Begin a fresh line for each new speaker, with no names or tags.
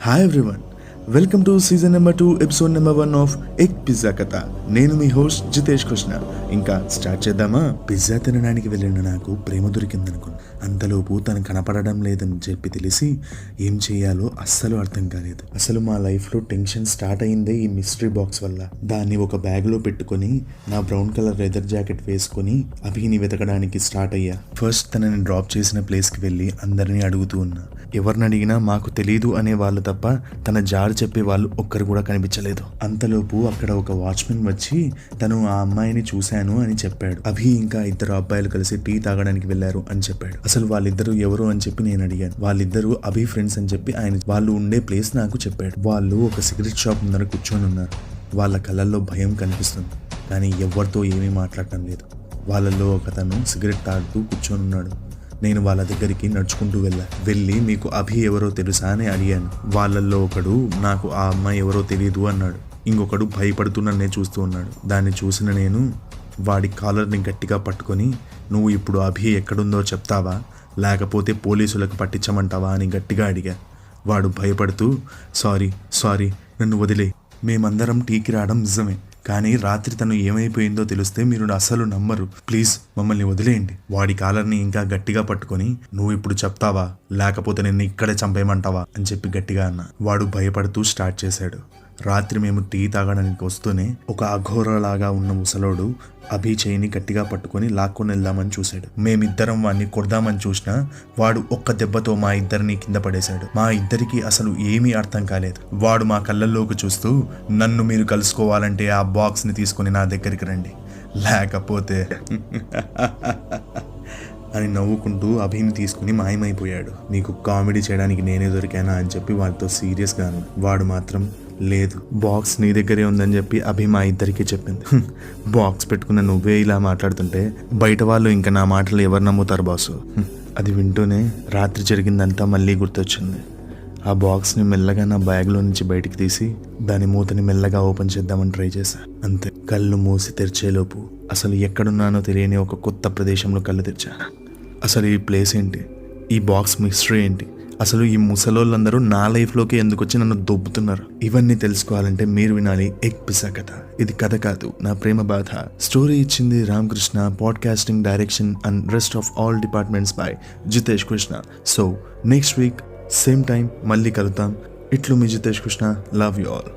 Hi everyone, welcome to season number 2 episode number 1 of egg pizza కథ. నేను మీ host Jitesh Krishna. ఇంకా start చేద్దామా? Pizza తినడానికి వెళ్ళిన నాకు ప్రేమ దొరికిందనుకున్నా. అంతలోపు తను కనపడడం లేదని చెప్పి తెలిసి ఏం చేయాలో అస్సలు అర్థం కాలేదు. అసలు మా లైఫ్లో టెన్షన్ స్టార్ట్ అయిందే ఈ మిస్టరీ బాక్స్ వల్ల. దాన్ని ఒక బ్యాగ్లో పెట్టుకొని నా బ్రౌన్ కలర్ లెదర్ జాకెట్ వేసుకొని అభిని వెతకడానికి స్టార్ట్ అయ్యా. ఫస్ట్ తనని డ్రాప్ చేసిన ప్లేస్కి వెళ్ళి అందరినీ అడుగుతూ ఉన్నా. ఎవరిని అడిగినా మాకు తెలీదు అనే వాళ్ళు తప్ప తన జారు చెప్పే వాళ్ళు ఒక్కరు కూడా కనిపించలేదు. అంతలోపు అక్కడ ఒక వాచ్మెన్ వచ్చి తను ఆ అమ్మాయిని చూశాను అని చెప్పాడు. అభి ఇంకా ఇద్దరు అబ్బాయిలు కలిసి టీ తాగడానికి వెళ్లారు అని చెప్పాడు. అసలు వాళ్ళిద్దరు ఎవరు అని చెప్పి నేను అడిగాను. వాళ్ళిద్దరు అభి ఫ్రెండ్స్ అని చెప్పి వాళ్ళు ఉండే ప్లేస్ నాకు చెప్పాడు. వాళ్ళు ఒక సిగరెట్ షాప్ ముందర కూర్చొని ఉన్నారు. వాళ్ళ కళ్ళల్లో భయం కనిపిస్తుంది, కానీ ఎవరితో ఏమీ మాట్లాడటం లేదు. వాళ్ళల్లో ఒకతను సిగరెట్ తాగుతూ కూర్చొని ఉన్నాడు. నేను వాళ్ళ దగ్గరికి నడుచుకుంటూ వెళ్ళి మీకు అభి ఎవరో తెలుసా అని అడిగాను. వాళ్ళల్లో ఒకడు నాకు ఆ అమ్మాయి ఎవరో తెలియదు అన్నాడు. ఇంకొకడు భయపడుతూ నన్నే చూస్తూ ఉన్నాడు. దాన్ని చూసిన నేను వాడి కాలర్ని గట్టిగా పట్టుకొని, నువ్వు ఇప్పుడు అభి ఎక్కడుందో చెప్తావా లేకపోతే పోలీసులకు పట్టించమంటావా అని గట్టిగా అడిగా. వాడు భయపడుతూ సారీ నన్ను వదిలే, మేమందరం టీకి రావడం నిజమే, కానీ రాత్రి తను ఏమైపోయిందో తెలిస్తే మీరు అస్సలు నమ్మరు, ప్లీజ్ మమ్మల్ని వదిలేయండి. వాడి కాలర్ని ఇంకా గట్టిగా పట్టుకొని, నువ్వు ఇప్పుడు చెప్తావా లేకపోతే నిన్ను ఇక్కడే చంపేయమంటావా అని చెప్పి గట్టిగా అన్నా. వాడు భయపడుతూ స్టార్ట్ చేశాడు. రాత్రి మేము టీ తాగడానికి వస్తూనే ఒక అఘోరలాగా ఉన్న ముసలోడు అభి చేయిని గట్టిగా పట్టుకొని లాక్కొని వెళ్దామని చూశాడు. మేమిద్దరం వాడిని కొడదామని చూసినా వాడు ఒక్క దెబ్బతో మా ఇద్దరిని కింద పడేశాడు. మా ఇద్దరికి అసలు ఏమీ అర్థం కాలేదు. వాడు మా కళ్ళల్లోకి చూస్తూ, నన్ను మీరు కలుసుకోవాలంటే ఆ బాక్స్ని తీసుకొని నా దగ్గరికి రండి, లేకపోతే అని నవ్వుకుంటూ అభిని తీసుకుని మాయమైపోయాడు. నీకు కామెడీ చేయడానికి నేనే దొరికానా అని చెప్పి వాడితో సీరియస్గా అన్నా. వాడు మాత్రం లేదు, బాక్స్ నీ దగ్గరే ఉందని చెప్పి అభి మా ఇద్దరికి చెప్పింది. బాక్స్ పెట్టుకున్న నువ్వే ఇలా మాట్లాడుతుంటే బయట వాళ్ళు ఇంకా నా మాటలు ఎవరు నమ్ముతారు బాసు? అది వింటూనే రాత్రి జరిగిందంతా మళ్ళీ గుర్తొచ్చింది. ఆ బాక్స్ని మెల్లగా నా బ్యాగ్లో నుంచి బయటికి తీసి దాని మూతని మెల్లగా ఓపెన్ చేద్దామని ట్రై చేశా. అంతే, కళ్ళు మూసి తెరిచేలోపు అసలు ఎక్కడున్నానో తెలియని ఒక కొత్త ప్రదేశంలో కళ్ళు తెరిచా. అసలు ఈ ప్లేస్ ఏంటి, ఈ బాక్స్ మిస్టరీ ఏంటి, అసలు ఈ ముసలోళ్ళందరూ నా లైఫ్లోకి ఎందుకు వచ్చి నన్ను దొబ్బుతున్నారు? ఇవన్నీ తెలుసుకోవాలంటే మీరు వినాలి ఎగ్ పిజ్జా కథ. ఇది కథ కాదు, నా ప్రేమ బాధ. స్టోరీ ఇచ్చింది Ramakrishna, podcasting, direction and rest of all departments by Jitesh Krishna. So next week same time మళ్ళీ కలుద్దాం. ఇట్లు మీ Jitesh Krishna. Love you all.